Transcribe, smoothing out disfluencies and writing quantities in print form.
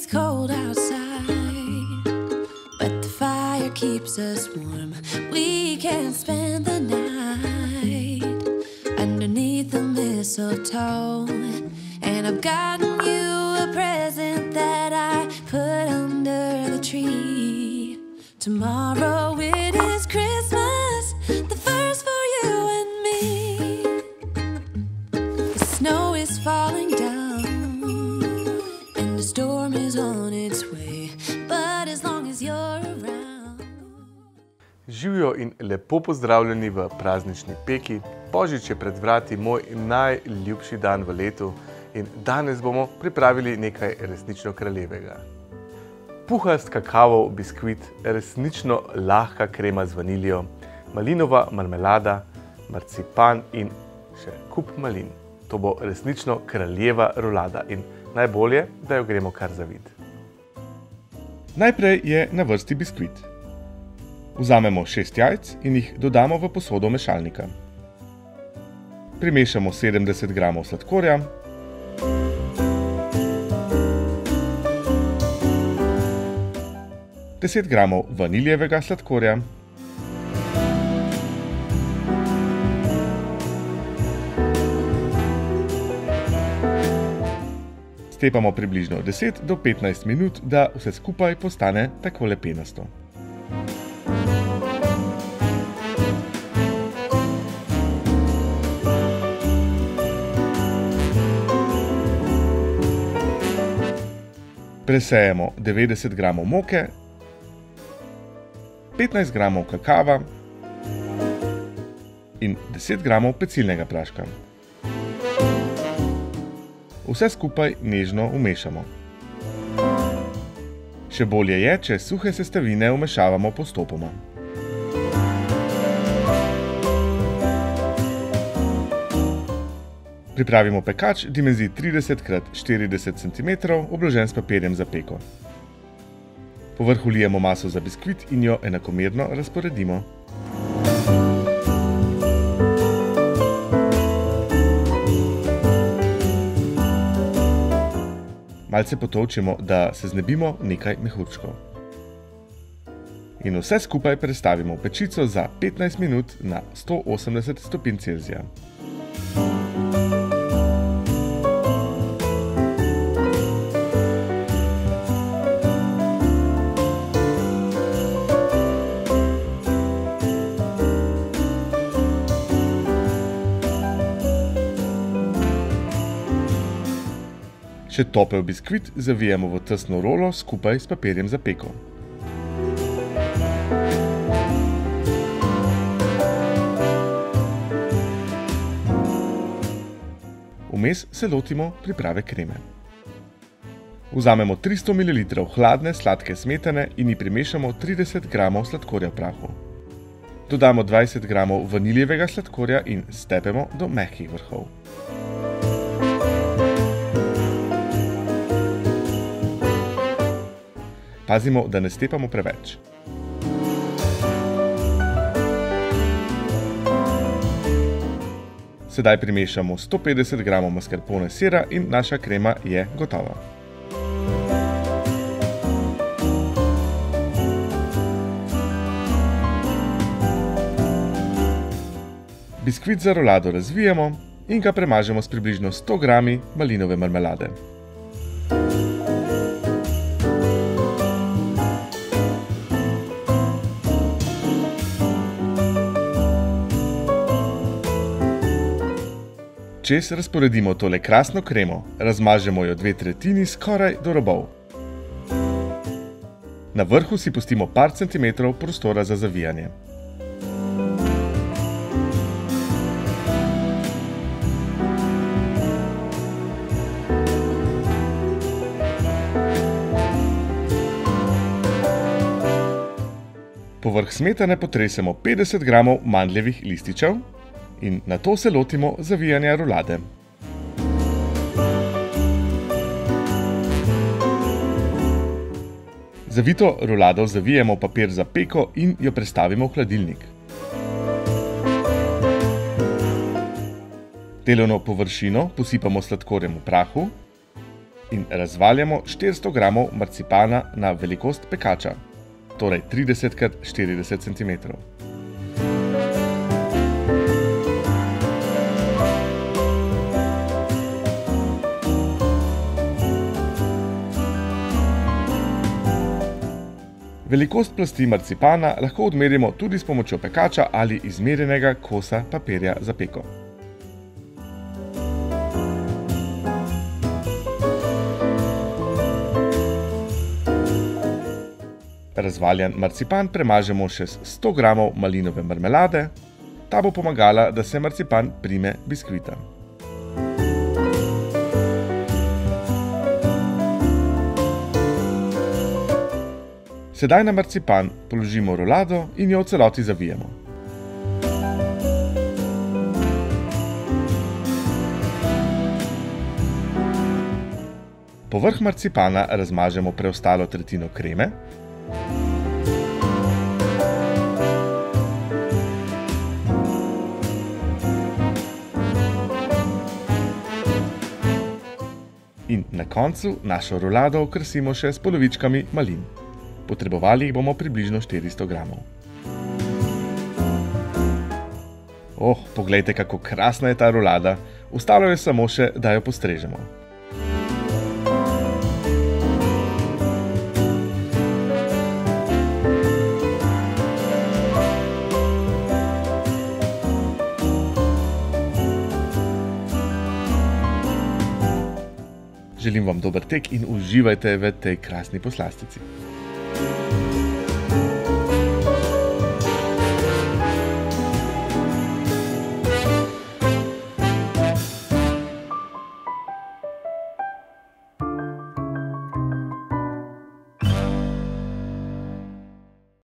is cold outside, but the fire keeps us warm. We can spend the night underneath the mistletoe, and I've gotten you a present that I put under the tree. Tomorrow it is Christmas, the first for you and me. The snow is falling down and the storm is on its way, but as long as you're around. Živijo in lepo pozdravljeni v praznični Peki. Božič je pred vrati, moj najljubši dan v letu, in danes bomo pripravili nekaj resnično kraljevega. Puhast kakavov biskvit, resnično lahka krema z vaniljo, malinova marmelada, marcipan in še kup malin. To bo resnično kraljeva rolada in najbolje, da jo gremo kar zavid. Najprej je na vrsti biskvit. Vzamemo 6 jajc in jih dodamo v posodo mešalnika. Primešamo 70 g sladkorja, deset g vaniljevega sladkorja, stepamo približno 10 do 15 minut, da vse skupaj postane takole penasto. Presejemo 90 g moke, 15 g kakava in 10 g pecilnega praška. Vse skupaj nežno vmešamo. Še bolje je, če suhe sestavine vmešavamo postopoma. Pripravimo pekač dimenzij 30 x 40 cm, obložen s papirjem za peko. Povrh vlijemo maso za biskvit in jo enakomerno razporedimo. Malce potolčemo, da se znebimo nekaj mehurčkov. In vse skupaj prestavimo v pečico za 15 minut na 180 stopinj Celzija. Še topel biskvit zavijemo v tesno rolo skupaj s papirjem za peko. Vmes se lotimo priprave kreme. Vzamemo 300 ml hladne sladke smetane in ji primešamo 30 g sladkorja v prahu. Dodamo 20 g vaniljevega sladkorja in stepemo do mehkih vrhov. Pazimo, da ne stepamo preveč. Sedaj primešamo 150 g mascarpone sira in naša krema je gotova. Biskvit za rolado razvijemo in ga premažemo s približno 100 g malinove marmelade. Čez razporedimo tole krasno kremo, razmažemo jo 2/3 skoraj do robov. Na vrhu si pustimo par centimetrov prostora za zavijanje. Povrh smetane potresemo 50 g mandljevih lističev in nato se lotimo zavijanja rolade. Zavito rolado zavijemo v papir za peko in jo prestavimo v hladilnik. Delovno površino posipamo s sladkorjem v prahu, In razvaljamo 400 g marcipana na velikost pekača, torej 30 x 40 cm. Velikost plasti marcipana lahko odmerimo tudi s pomočjo pekača ali izmerjenega kosa papirja za peko. Razvaljan marcipan premažemo še s 100 g malinove marmelade, ta bo pomagala, da se marcipan prime biskvita. Sedaj na marcipan položimo rolado in jo v celoti zavijemo. Povrh marcipana razmažemo preostalo tretjino kreme. In na koncu našo rolado okrasimo še s polovičkami malin. Potrebovali jih bomo približno 400 g. Poglejte, kako krasna je ta rolada. Ostalo je samo še, da jo postrežemo. Želim vam dober tek in uživajte v tej krasni poslastici.